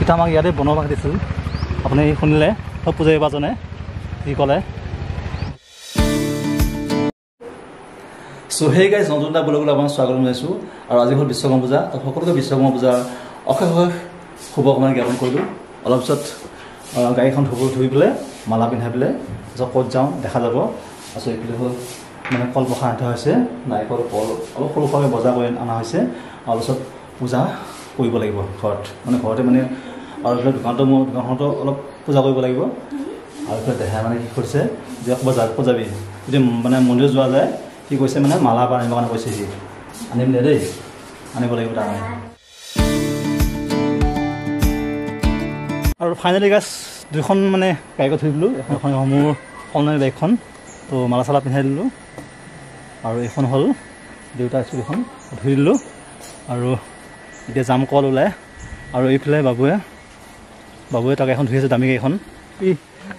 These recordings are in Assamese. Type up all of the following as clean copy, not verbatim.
সীতা আমাক ইয়াতে বনবাস দিছিল আপুনি শুনিলে সব পূজাৰী বাজনে কি ক'লে সো হে গাইজ নতুন এটা ব্লগলৈ আপোনাক স্বাগতম জনাইছোঁ আৰু আজি হ'ল বিশ্বকৰ্মা পূজা সকলোকে বিশ্বকৰ্মা পূজাৰ অশেষ শুভকামনা জ্ঞাপন কৰিলোঁ অলপ পিছত গাড়ীখন ধুই পেলাই মালা পিন্ধাই পেলাই ক'ত যাওঁ দেখা যাব তাৰপিছত এইফালে হ'ল মানে কলপখা আনি থোৱা হৈছে নাৰিকল কল অলপ সৰু সৰুকৈ বজাৰ কৰি অনা হৈছে আৰু তাৰপিছত পূজা কৰিব লাগিব ঘৰত মানে ঘৰতে মানে আৰু এইফালে দোকানখনতো অলপ পূজা কৰিব লাগিব আৰু এইফালে দেহাই মানে কি কৰিছে যে ক'ৰবাত যাবি যদি মানে মন্দিৰ যোৱা যায় কি কৈছে মানে মালা পৰা আনিবৰ কাৰণে কৈছে সি আনিম দে দেই আনিব লাগিব তাৰ আৰু ফাইনেলি গাছ দুখন মানে গাড়ীত ধুই দিলোঁ এখন মোৰ অনলাইন বাইকখন তো মালা চালা পিন্ধাই দিলোঁ আৰু এইখন হ'ল দেউতা স্কুটিখন ধুই দিলোঁ আৰু এতিয়া যাম কল ওলাই আৰু এইফালে বাবুৱে তাক এখন ধুই আছে দামী গাড়ীখন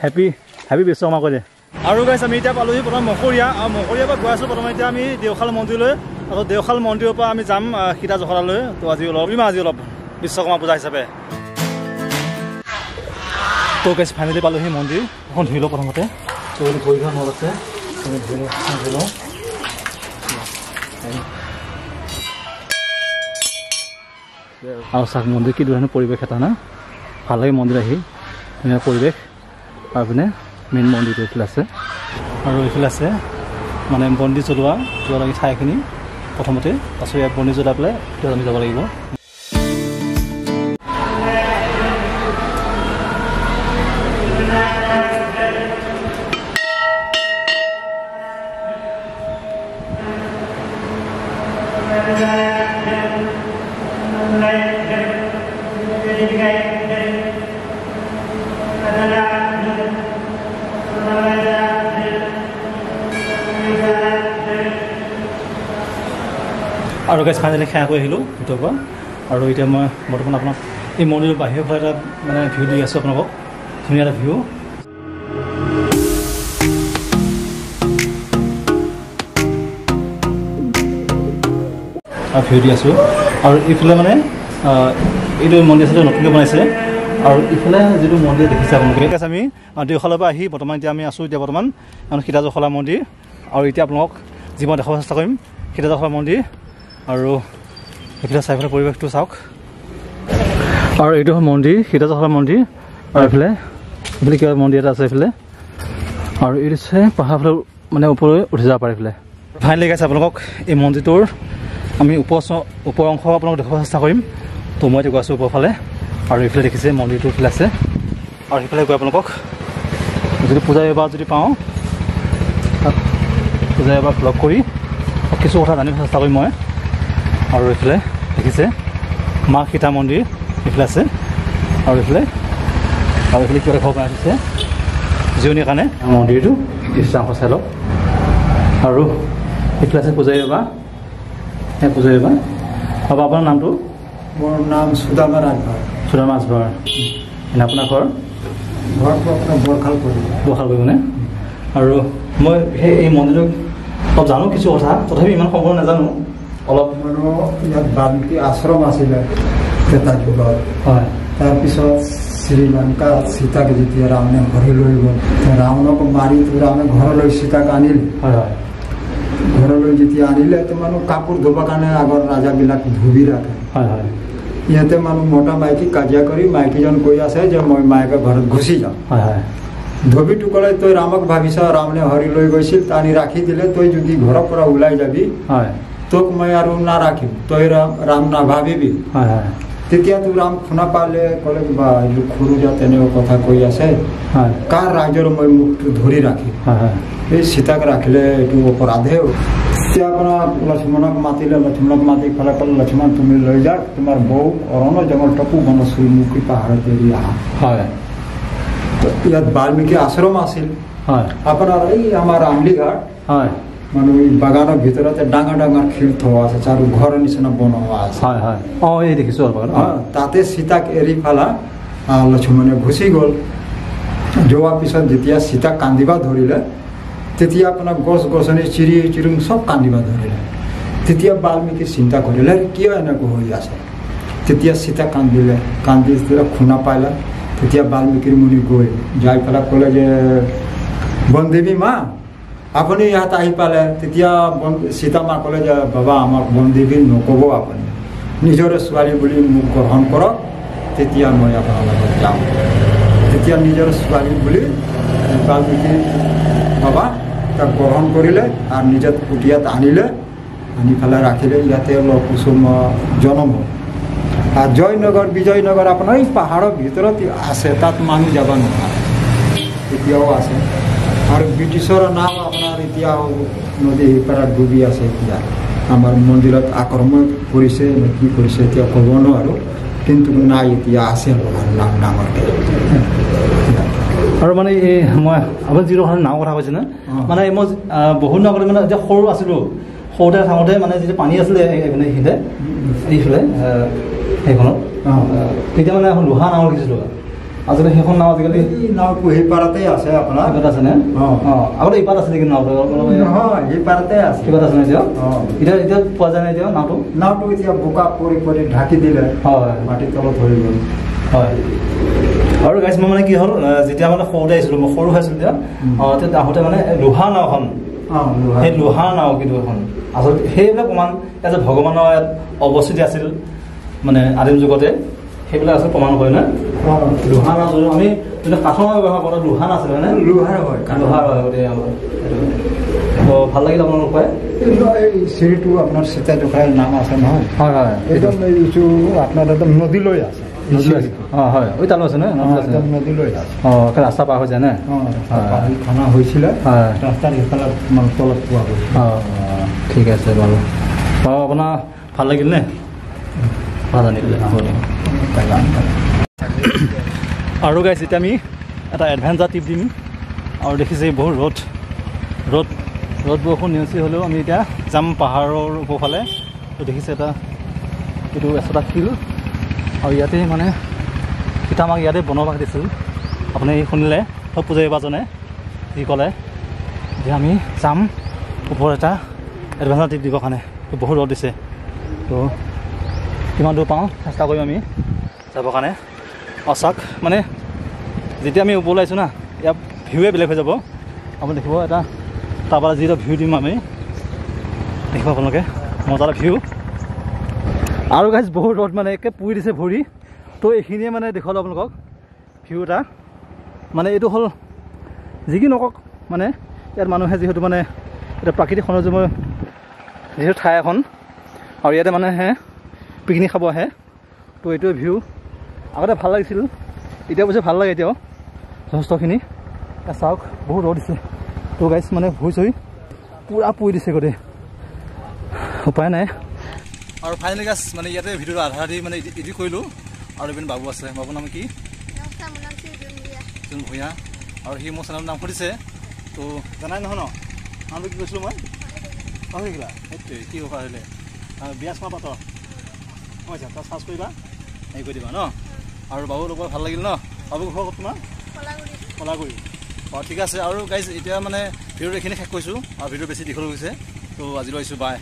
হেপী বিশ্বকৰ্মা কৈ দে আৰু গাইছ আমি এতিয়া পালোহি প্ৰথম মকৰীয়া আৰু মকৰীয়াৰ পৰা গৈ আছোঁ প্ৰথমে এতিয়া আমি দেওশাল মন্দিৰলৈ আৰু দেওশাল মন্দিৰৰ পৰা আমি যাম সীতা জখলালৈ তো আজি অলপ বিশ্বকৰ্মা পূজা হিচাপে তো গাইছ ফাইনেলি পালোহি মন্দিৰ এখন ধুই লওঁ প্ৰথমতে তো ভৰি ধোৱা মল আছে ধুই লওঁ আৰু চাওক মন্দিৰ কি ধৰণৰ পৰিৱেশ এটা না ভাল লাগে মন্দিৰ আহি ধুনীয়া পৰিৱেশ আৰু পিনে মেইন মন্দিৰটো এইফালে আছে আৰু এইফালে আছে মানে বন্তি জ্বলোৱা লাগি ঠাইখিনি প্ৰথমতে তাৰপিছত ইয়াত বন্তি জ্বলাই পেলাই এতিয়া আমি যাব লাগিব আৰু গাইজ ফাইনেলি সেৱা কৰি আহিলোঁ ভিতৰৰ পৰা আৰু এতিয়া মই বৰ্তমান আপোনাক এই মন্দিৰৰ বাহিৰৰ পৰা এটা মানে ভিউ দি আছোঁ আপোনালোকক ধুনীয়া এটা ভিউ আৰু ভিউ দি আছোঁ আৰু এইফালে মানে এইটো মন্দিৰ আচলতে নতুনকৈ বনাইছে আৰু ইফালে যিটো মন্দিৰ দেখিছে আপোনালোকে ঠিক আছে আমি দেওশালৰ পৰা আহি বৰ্তমান এতিয়া আমি আছোঁ বৰ্তমান সীতা জখলা মন্দিৰ আৰু এতিয়া আপোনালোকক জীৱন দেখাব চেষ্টা কৰিম সীতা জখলা মন্দিৰ আৰু এইফালে চাৰিফালে পৰিৱেশটো চাওক আৰু এইটো হ'ল মন্দিৰ সীতা জখলা মন্দিৰ আৰু এইফালে কিবা মন্দিৰ এটা আছে এইফালে আৰু এইটো আছে পাহাৰফালে মানে ওপৰলৈ উঠি যাব পাৰে এইফালে ফাইনেলি গাইছে আপোনালোকক এই মন্দিৰটোৰ আমি ওপৰ অংশ আপোনালোকক দেখাব চেষ্টা কৰিম তো মই এতিয়া গৈ আছোঁ ওপৰফালে আৰু এইফালে দেখিছে মন্দিৰটো এইফালে আছে আৰু সেইফালে গৈ আপোনালোকক যদি পূজা এবাৰ যদি পাওঁ তাত পূজা এবাৰ লগ কৰি কিছু কথা জানিব চেষ্টা কৰিম মই আৰু এইফালে দেখিছে মা সীতা মন্দিৰ এইফালে আছে আৰু এইফালে কিবা ঘৰ বনাই দিছে জিৰণিৰ কাৰণে মন্দিৰটো দৃশ্যাংশ চাই লওক আৰু এইফালে আছে পূজাৰী বাবা বাবা আপোনাৰ নামটো মোৰ নাম সুদামা ৰাজভাৰ এনে আপোনাৰ ঘৰটো আপোনাৰ বৰখাল কৰিব নে আৰু মই সেই এই মন্দিৰটো অলপ জানো কিছু কথা তথাপি ইমান সম্পূৰ্ণ নাজানো অলপ ইয়াত বাল্মীকি আশ্ৰম আছিলে এটা যুগত হয় তাৰপিছত শ্ৰীলংকা সীতাক যেতিয়া ৰাৱণে ঘৰি লৈ গ'ল ৰাৱণক মাৰি ৰামে ঘৰলৈ সীতাক আনিলে হয় হয় ঘৰলৈ যেতিয়া আনিলে তো মানুহ কাপোৰ ধুবৰ কাৰণে আগৰ ৰাজাবিলাক ধুবি ৰাখে হয় হয় ইয়াতে মানুহ মতা মাইকী কাজিয়া কৰি মাইকীজন কৈ আছে যে মই মায়েকে ঘৰত গুচি যাওঁ হয় হয় ধবি টুকলাই তই ৰামক ভাবিছ ৰামনে হৰি লৈ গৈছিল টানি ৰাখি দিলে তই যদি ঘৰৰ পৰা ওলাই যাবি হয় তোক মই আৰু নাৰাখিম তই ৰাম নাভাবিবি হয় হয় তেতিয়া তো ৰাম শুনা পালে ক'লে বা এইটো সৰুজা তেনেকুৱা কথা কৈ আছে হয় কাৰ ৰাইজৰ মই মুখটো ধৰি ৰাখিম হয় হয় এই সীতাক ৰাখিলে এইটো অপৰাধে তেতিয়া আপোনাৰ লক্ষ্মণক মাতিলে লক্ষ্মণক মাতি পেলাই ক'লে লক্ষ্মণ তুমি লৈ যাওক তোমাৰ বৌ অৰণ্য জংঘল টপু বনশ্ৰীমুখী পাহাৰত এৰি আহা হয় ইয়াত বাল্মীকি আশ্ৰম আছিল হয় আপোনাৰ এই আমাৰ আমলিঘাট হয় মানে বাগানৰ ভিতৰতে ডাঙৰ ডাঙৰ শিল থোৱা আছে আৰু ঘৰৰ নিচিনা বনোৱা আছে হয় হয় অঁ এই দেখিছোঁ তাতে সীতাক এৰি পেলা লক্ষ্মণে গুচি গ'ল যোৱাৰ পিছত যেতিয়া সীতাক কান্দিবা ধৰিলে তেতিয়া আপোনাৰ গছ গছনি চিৰিং চব কান্দিবা ধৰিলে তেতিয়া বাল্মীকি চিন্তা কৰিলে কিয় এনেকুৱা হৈ আছে তেতিয়া সীতা কান্দিলে, কান্দি যেতিয়া শুনা পাইলা তেতিয়া বাল্মীকিৰ মুনি গৈ যাই পেলাই ক'লে যে বনদেৱী মা আপুনি ইয়াত আহি পালে। তেতিয়া সীতা মা ক'লে যে বাবা আমাক বনদেৱী নক'ব, আপুনি নিজৰে ছোৱালী বুলি মোক গ্ৰহণ কৰক, তেতিয়া মই আপোনাৰ লগত যাম। তেতিয়া নিজৰ ছোৱালী বুলি বাল্মীকি বাবা তাক গ্ৰহণ কৰিলে আৰু নিজৰ কুটিয়াত আনিলে, আনি পেলাই ৰাখিলে। ইয়াতে কুসুম জন্ম হ'ল। আৰ জয়নগৰ বিজয়নগৰ আপনাৰ এই পাহাড়েৰ ভিতৰত আছে, তাত মানুষ যাব নোৱাৰে, এতিয়াও আছে। আৰ ব্ৰিটিশৰ নাম আপনাৰ এতিয়াও নদী সিপাৰত ডুবি আছে। এতিয়া আমাৰ মন্দিৰত আক্ৰমণ কৰিছে কি কৰিছে এতিয়া ক'ব নোৱাৰোঁ, কিন্তু নাই এতিয়া আছে নাম ডাঙৰকৈ। আৰু মানে এই মই আপুনি যিটো নাও কথা কৈছে না, মানে মই বহুত দিন আগতে মানে যেতিয়া সৰু আছিলোঁ, সৰুতে থাকোঁতে মানে যেতিয়া পানী আছিলে এইফালে সিহঁতে এইফালে সেইখনত, তেতিয়া মানে এখন লোহা নাও দেখিছিলোঁ। আজিকালি সেইখন নাও আজিকালি নাওটো সেই পাৰতেই আছে আপোনাৰ কিবা আছে নে? আগতে এই পাৰত আছিলে কিন্তু নাওটো নহয়, সেই পাৰতে আছে কিবা আছে নে? এতিয়া এতিয়া পোৱা যায় নাই এতিয়া নাওটো? নাওটো এতিয়া বোকা পৰি পৰি ঢাকি দিলে, হয় মাটিৰ তলত ধৰি গ'ল। হয়। আৰু গাইছ মই মানে কি হ'ল, যেতিয়া মানে সৰুতে আহিছিলোঁ, মই সৰু হৈ আছিলোঁ তেতিয়া আহোঁতে মানে লোহা নাওখন, সেই লোহা নাও কিন্তু এখন আচলতে সেইবিলাক প্ৰমাণ যে ভগৱানৰ ইয়াত অৱস্থিতি আছিল মানে আদিম যুগতে, সেইবিলাক আচলতে প্ৰমাণ কৰে না। লোহা নাও আমি যদি কাঠৰ ব্যৱহাৰ কৰোঁ, লোহা নাছিলে মানে লোহাৰ হয়, লোহাৰ হয়। তো ভাল লাগিল আপোনালোক কয়। এই চিৰিটো আপোনাৰ সীতা জোখাৰ নাম আছে নহয়? হয় হয়, একদম এইটো আপোনাৰ একদম নদীলৈ আছে। অঁ হয়, ওই তালো আছে নে? নদীলৈ আছে। অঁ ৰাস্তা পাৰ হৈ যায় নে? খানা হৈছিলে, হয় ৰাস্তাৰ সিফালে তলত পোৱা গৈছে। অঁ ঠিক আছে বাৰু। অঁ আপোনাৰ ভাল লাগিল নে? ভাল জানিলে। আৰু গাইছ এতিয়া আমি এটা এডভেঞ্চাৰ ট্ৰিপ দিম। আৰু দেখিছে বহুত ৰ'দ বৰষুণ নেওচি হ'লেও আমি এতিয়া যাম পাহাৰৰ ওপৰফালে। তো দেখিছে এটা এইটো এচটা শিল, আৰু ইয়াতে মানে সীতা মাক ইয়াতে বনবাস দিছিল। আপুনি শুনিলে সব পূজাৰী বাজনে যি ক'লে যে আমি যাম ওপৰত এটা এডভেঞ্চাৰ ট্ৰিপ দিবৰ কাৰণে। তো বহুত ৰ'দ দিছে, তো কিমান দূৰ পাওঁ চেষ্টা কৰিম আমি যাবৰ কাৰণে। অচাক মানে যেতিয়া আমি ওপৰলৈ আহিছোঁ না, ইয়াৰ ভিউৱে বেলেগ হৈ যাব। আপুনি দেখিব এটা তাৰপৰা যিটো ভিউ দিম আমি, দেখিব আপোনালোকে মজা এটা ভিউ। আৰু গাইছ বহুত ৰ'দ মানে একে পুৰি দিছে ভৰি। তো এইখিনিয়ে মানে দেখুৱালোঁ আপোনালোকক ভিউ এটা। মানে এইটো হ'ল যি কি নকওক, মানে ইয়াত মানুহে যিহেতু মানে এটা প্ৰাকৃতিক সৌন্দৰ্যময় যিহেতু ঠাই এখন, আৰু ইয়াতে মানুহে পিকনিক খাব আহে। তো এইটোৱে ভিউ। আগতে ভাল লাগিছিল, এতিয়া পিছে ভাল লাগে এতিয়াও যথেষ্টখিনি। চাওক বহুত ৰ'দ দিছে। তো গাইছ মানে ভৰি চৰি পূৰা পুৰি দিছে গোটেই, উপায় নাই। আৰু ফাইনেলি গাছ মানে ইয়াতে ভিডিঅ'টো আধা দি মানে এডিট কৰিলোঁ। আৰু এপিনে বাবু আছে, বাবুৰ নাম কি? জোন ভূঞা। আৰু সি মোৰ চেনেলৰ নাম সুধিছে, তো জানাই নহয় ন নামটো কি কৈছিলোঁ মই? পাহৰি থাকিলা? সেইটোৱে কি হ'ব পাৰিলে বিয়াজ মা পাতৰ হৈছে, তাত চাৰ্চ কৰিবা, হেৰি কৰি দিবা ন। আৰু বাবুৰ লগত ভাল লাগিল ন? বাবুক ঘৰ ক'ত তোমাৰ? কলাগুৰি। অঁ ঠিক আছে। আৰু গাইজ এতিয়া মানে ভিডিঅ'টো এইখিনি শেষ কৰিছোঁ, আৰু ভিডিঅ' বেছি দীঘল হৈছে। তো আজিলৈ আহিছোঁ, বাই।